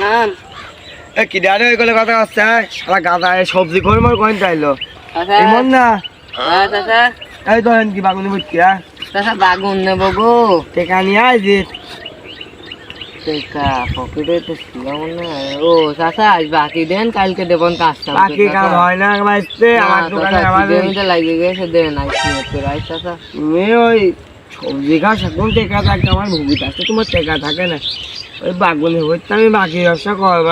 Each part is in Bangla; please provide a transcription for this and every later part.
নাম এ কি দাঁড়ে ওইগুলো কথা আসছে শালা গাদা সবজি করে মোর কইন চাইলো এমন না চাচা এই ধরেন কি বাগুনি বুঝছিয়া চাচা বাগুন নেবো গো টেকা নিয়ে আইজি টেকা পকেটে তো ছিল মনে হয়। ও চাচা আজ বাকি দেন কালকে দেবন কাজটা বাকি কাম হয় না বাইতে আমার দোকানে আমার জমিতে লাগিয়ে গেছে দেন আজ চাচা তুমি ওই সবজি ঘাস এখন টেকা থাকে আমার ভুগি থাকে তোমার টেকা থাকে না ওই বাগুনি হইতে আমি বাকি ব্যবসা করবো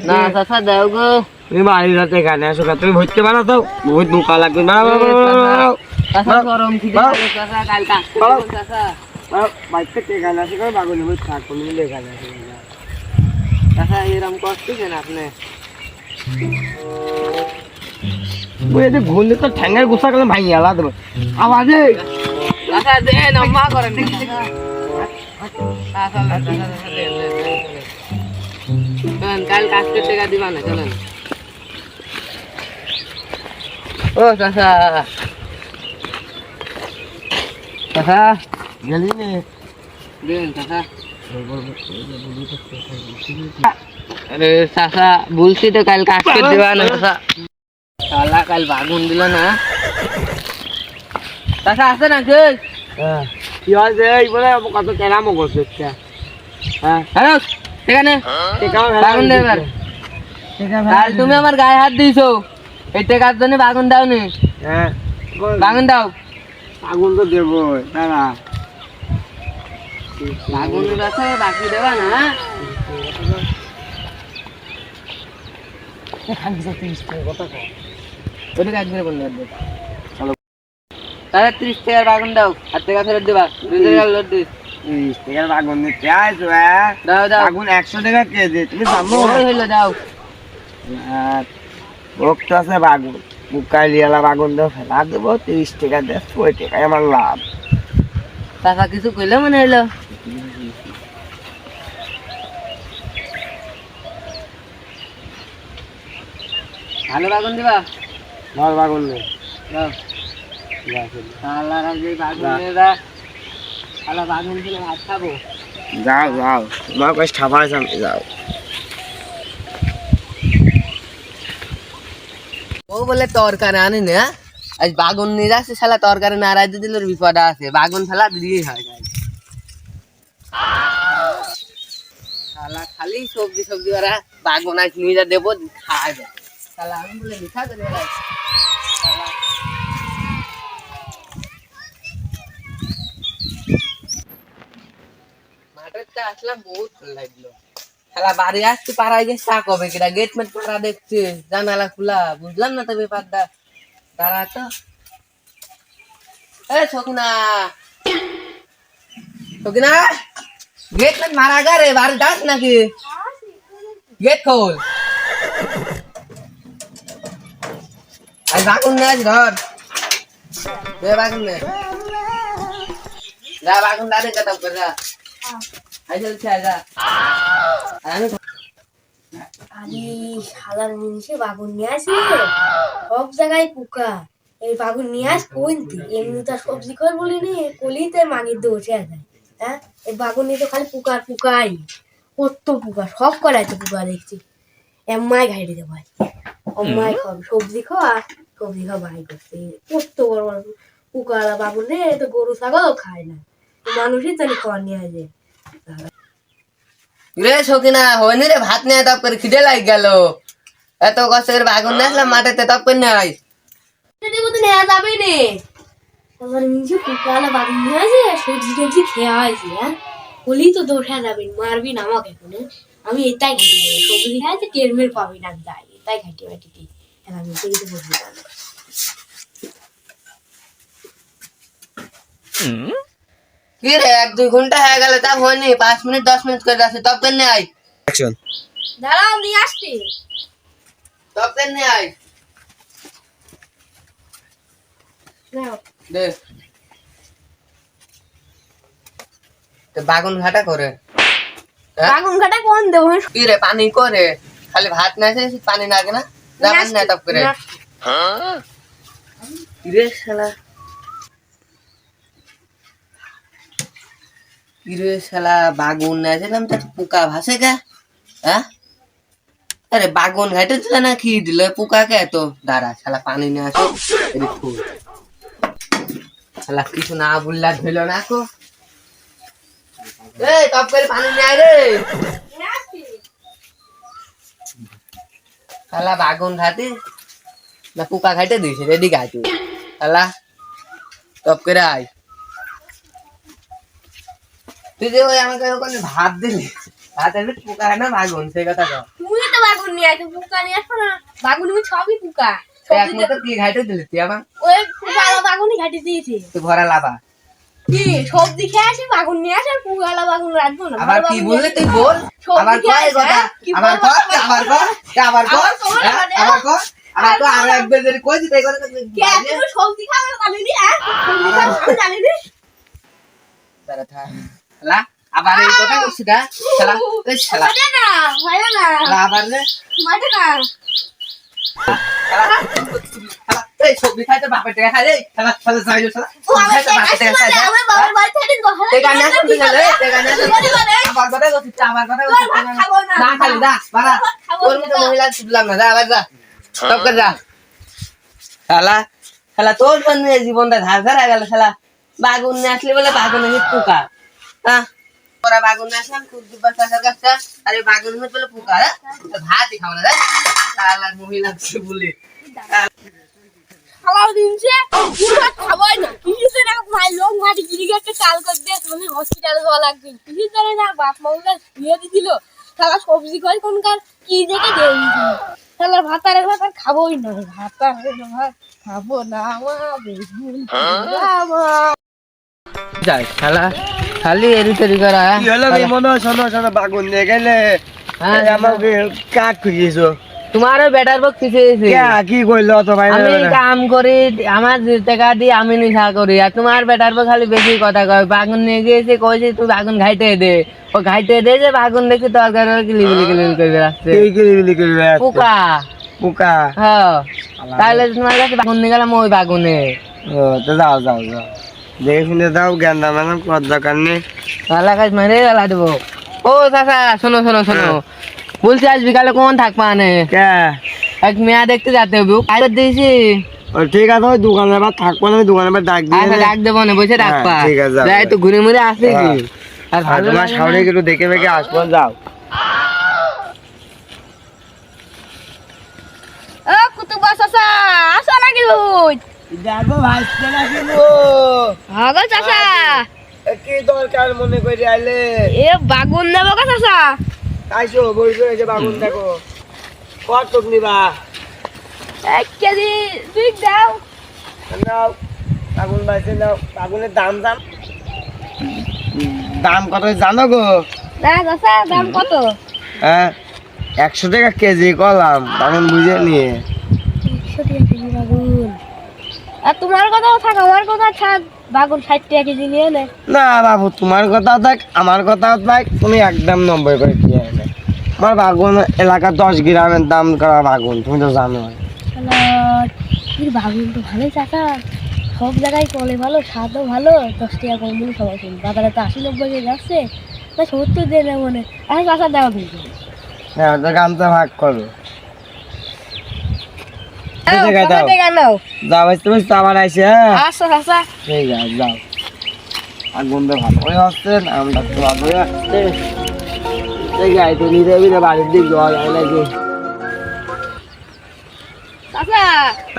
না চাচা দেও গো তুমি বাড়ির রাতে এখানে আসো তুমি ভরতে পারো তো বহুত বোকা লাগবে চাচা গরম খিদে লাগে চাচা কালকা চাচা বাইতে টেকা না আসে বাগুনি হইতে থাকো মিলে এখানে আসে চাচা এরকম করতে কেন আপনি ওই যে ঘুরলে তো ঠ্যাঙ্গের গুছা গেলে ভাই আলা দেবো আওয়াজে চাচা দেন আম্মা করেন চলেন কাল কাজকে টাকা দিবা না চলেন ও চাচা চাচা গেলি নে দেন চাচা আরে চাচা বলছি তো কাল কাজকে দিবা না চাচা শালা কাল বাগুন দিল না চাচা আছে না কে কি হয়েছে এই বলে কত কেরামো করছে হ্যাঁ হ্যালো এখানে বাগুন দেবার কাল তুমি আমার গায়ে হাত দিয়েছো এই টাকার জন্য বাগুন দাও নি হ্যাঁ বাগুন দাও আগুন তো দেবো দাঁড়া বাগুনের আছে বাকি দেবা না ওটা একদিনে বন্ধ করে তাহলে 30 টাকার বাগুন দাও আর টাকা ফেরত দেবা 2 টাকার লোড দিস 30 টাকার বাগুন নিতে আসো দাও দাও আগুন 100 টাকা কেজি তুমি জানো হইলো দাও ভক্ত আছে বাগুন মুকাইলিয়ালা বাগুন দাও ফেলা দেবো 30 টাকা দেব 60 টাকায় আমার লাভ টাকা কিছু কইলে মনে হইলো ভালো বাগুন দিবা ভালো বাগুন নেই দাও শালারা যে বাগুনেরা শালা বাগুন দিলে ভাত খাবো যাও যাও তোমার কাছে ঠাপাই সামনে যাও ও বলে তরকারি আনি না আজ বাগুন নিয়ে যাচ্ছে শালা তরকারি না রাইতে দিলে বিপদ আছে বাগুন ফেলা দিলেই হয় শালা খালি সবজি সবজি ওরা বাগুন আজ নিয়ে যা দেবো খাওয়া যায় শালা আমি বলে মিঠা করে মাঠেরটা আসলাম বহুত ভালো লাগলো শালা বাড়ি আসতে পাড়ায় গেছে চা কবে কিনা গেট মেট পাড়া দেখছে জানালা খোলা বুঝলাম না তো ব্যাপারটা দাঁড়া তো এ সকিনা সকিনা গেট মেট মারা গে বাড়ি যাস নাকি গেট খোল আজ বাগুন নে আজ ধর দে বাগুন নে যা বাগুন দাঁড়ে কাটাও করে যা আই চলছে যা আমি আরে শালার জিনিসে বাগুন নিয়ে আসি সব জায়গায় পোকা এই বাগুন নিয়ে আস কোনটি এমনি তো সবজি কর বলি নি কলিতে মাগির দোষে আছে হ্যাঁ এই বাগুন নিয়ে তো খালি পোকা পোকাই কত পোকা সব করাই তো পোকা দেখছি এম্মাই ঘাইড়ে দেবো অম্মাই খাওয়া সবজি খাওয়া বাই করছে কত বড় বড় পোকা বাগুন রে তো গরু ছাগল খায় না মানুষই জানি খাওয়া নিয়ে আসে রে সকিনা হয়নি রে ভাত নিয়ে তপ করে খিদে লাগ গেল এত কষ্ট করে বাগুন নিয়ে আসলাম মাঠেতে তপ করে নিয়ে আয় দেবো তো নেওয়া যাবে রে আমার নিজে পোকালা বাগুন নিয়ে আসে সবজি টবজি খেয়া হয়েছে হ্যাঁ বলি তো দোষা যাবে মারবি না আমাকে এখন আমি এটাই ঘাটি দেবো সবজি খাইছে টেরমের পাবি না যাই এটাই ঘাটি বাটি দিই আমি সেই তো বসবি না কি রে 1-2 ঘন্টা হয়ে গেল তা হয়নি 5 মিনিট 10 মিনিট করে আছে তপ করে নিয়ে আয় অ্যাকশন দাঁড়াও নিয়ে আসছি তপ করে নিয়ে আয় দে তো বাগুন ঘাটা করে বাগুন ঘাটা কোন দেবো কি রে পানি করে খালি ভাত না আছে পানি লাগে না যাবেন না তপ করে কি রে শালা কি রে শালা বাগুন না ছিলাম তো পোকা ভাসে গা হ্যাঁ আরে বাগন ঘাটে দিলে না কি দিল পোকাকে এত দাঁড়া শালা পানি নিয়ে আসো এদিক ফুল শালা কিছু না বললা ধইল না কো এই টপ করে পানি নিয়ে আয় রে শালা বাগন ঘাটে না পোকা ঘাটে দিছে রেডি ঘাটে শালা টপ করে আয় তুই যে ওই আমাকে ওখানে ভাত দিলি ভাত এলে পোকা না বাগন সেই কথা কও তুমি তো বাগুন নিয়ে আসো, পোকা নিয়ে আসো না। বাগুন তুমি সবই পোকা। এক মতো কি ঘাটে দিলি তুই আমার ওই পোকালা বাগুনই ঘাটি দিয়েছে। তুই ভরা লাভা কি সবজি খেয়ে আসি বাগুন নিয়ে আসে আর পোকালা বাগুন রাখবো না। আবার কি বললে তুই বল আবার কয় এই কথা আবার কর আবার কর আবার কর আর একবার যদি কই দিতে এই কথা কে তুমি সবজি খাবে জানি নি হ্যাঁ সবজি খাবে জানি নি দাঁড়া থাক শালা আবার এই কথা কইছিস না শালা এই শালা মারে না শালা আবার রে মারে না শালা এই সবজি খাইতে বাপের টাকা খাই রে শালা শালা যাই শালা খাইতে বাপের টাকা খাই আমার বাবার বাড়ি থেকে গহনা তে গানা শুনতে গেলে তে গানা আবার কথা কইছিস আবার কথা কইছিস না খালি দা বাড়া তোর মতো মহিলা শুনলাম না যা আবার যা সব কর যা শালা শালা তোর জন্য জীবনটা ধার ধার গেল শালা বাগুন নিয়ে আসলে বলে বাগুনের হিট পোকা হ্যাঁ ওরা বাগুন নিয়ে আসলাম খুব দুবার চাষার গাছটা আর এই বাগুন হিট বলে পোকা হ্যাঁ ভাতই খাও না রে শালা মহিলা বলে খাওয়া দিনছে পুরো খাওয়াই না কিছু না ভাই লোক মাটি গিরি গেছে কাল করে দিয়ে তুমি হসপিটালে যাওয়া লাগবে কিছু জানে না বাপ মাউলা দিয়ে দিছিল শালা সবজি কই কোনকার কি দেখে দিয়ে দিছিল শালা ভাতারে ভাত খাবোই না ভাতারে ভাত খাবো না আমার বেগুন যাই শালা খালি এরি তরি করা কি হলো রে মনে শোনো বাগুন নিয়ে গেলে হ্যাঁ আমাকে কাক খুঁজেছো তোমারও বেটার বক কিছু কি কইলো তো ভাই আমি কাম করি আমার টাকা দিয়ে আমি নিশা করি আর তোমার বেটার বক খালি বেশি কথা কয় বাগুন নিয়ে গিয়েছে কইছে তুই বাগুন ঘাইটে দে ও ঘাইটে দে যে বাগুন দেখে তরকারি কিলিবিলি করে রাখছে কিলিবিলি করবে পোকা পোকা হ্যাঁ তাহলে তোমার কাছে বাগুন নিয়ে গেলাম ওই বাগুনে ও তো যাও দেখে শুনে দাও জ্ঞান দাও ম্যাডাম কত দরকার নেই তাহলে কাজ মেরে গেলা দেবো ও চাচা শোনো বলছি আজ বিকালে কোন থাকবা নে কে এক মেয়া দেখতে যেতে হবে কাজ দিয়েছি ও ঠিক আছে ওই দোকানের বার থাকবো না দোকানের বার ডাক দিয়ে আচ্ছা ডাক দেবো না বসে ডাকবা হ্যাঁ, ঠিক আছে, যাও। যাই তো ঘুরে মুড়ে আসে কি আর আর ভালো তোমার লাগে না। সামনে একটু দেখে মেখে আসবো যাও ও কুতুব চাচা আসো নাকি তুই দেখো ভাসতে না কিন্তু আগো চাচা কি দরকার মনে করে আইলে এ বাগুন নেবো গো চাচা আইসো বলছো এই যে বাগুন দেখো কত টুক নিবা 1 কেজি তুই দাও নাও বাগুন বাইছে নাও বাগুনের দাম কত জানো গো না চাচা দাম কত হ্যাঁ 100 টাকা কেজি কলাম বাগুন বুঝে নিয়ে 100 টাকা কেজি বাগুন আর তোমার কথাও থাক আমার কথা থাক বাগুন 60 টাকা কেজি নিয়ে নে না বাবু তোমার কথাও থাক আমার কথাও থাক তুমি একদম 90 করে দিয়ে এনে আমার বাগুন এলাকা 10 গ্রামের দাম করা বাগুন তুমি তো জানো এই বাগুন তো ভালোই চাচা সব জায়গায় চলে ভালো স্বাদও ভালো 10 টাকা কম দিলে সবাই কিনবে বাজারে তো 80-90 কেজি যাচ্ছে না 70 দিয়ে নেবো না আর চাচা দাও কিন্তু হ্যাঁ তো গামটা ভাগ করো যাও ভাই তুমি আবার আইসে হ্যাঁ আচ্ছা চাচা ঠিক আছে যাও আর গন্ধ ভালো হয়ে আসছে আমরা তো ভালো হয়ে আসছে ঠিক আছে তো নিতে বাড়ির দিক যাওয়া যায় নাকি চাচা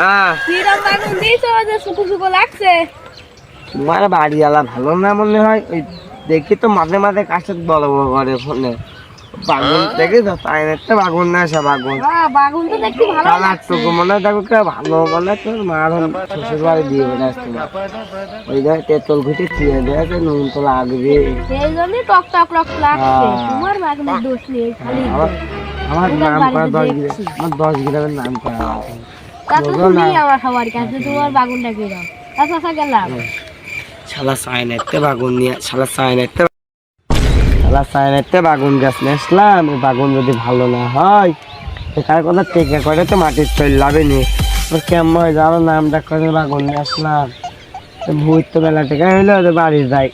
হ্যাঁ কিরম বাগুন দিয়েছো যে শুকো লাগছে তোমার বাড়িওয়ালা ভালো না মনে হয় ওই দেখি তো মাঝে মাঝে কাছে বড় করে ফোনে বাগুন দেখি তো তাই একটা বাগুন না আসা বাগুন বাগুন তো দেখতে ভালো কালার টুকু মনে হয় দেখো কে ভালো মনে হয় তোর মার শ্বশুর বাড়ি দিয়ে বেড়াচ্ছে ওই দেখ তেঁতুল ঘুটে চিয়ে দেয় নুন তো লাগবে সেই জন্যই টক লাগছে তোমার বাগুনের দোষ নেই খালি আমার নাম করা 10 গ্রামের নাম করা আছে তাতো তুমি আমার সবার কাছে তোমার বাগুনটা কি দাও চাচা গেলাম শালা সাইনেতে বাগুন নিয়ে শালা সাইনেতে বাগুন গাছ নিয়ে আসলাম এই বাগুন যদি ভালো না হয় সেটার কথা টেকে করে তো মাটির তৈরি লাভে নি কেমন হয় যারো নামটা করে বাগুন নিয়ে আসলাম ভূত তো বেলা টেকা হইলো বাড়ি যাই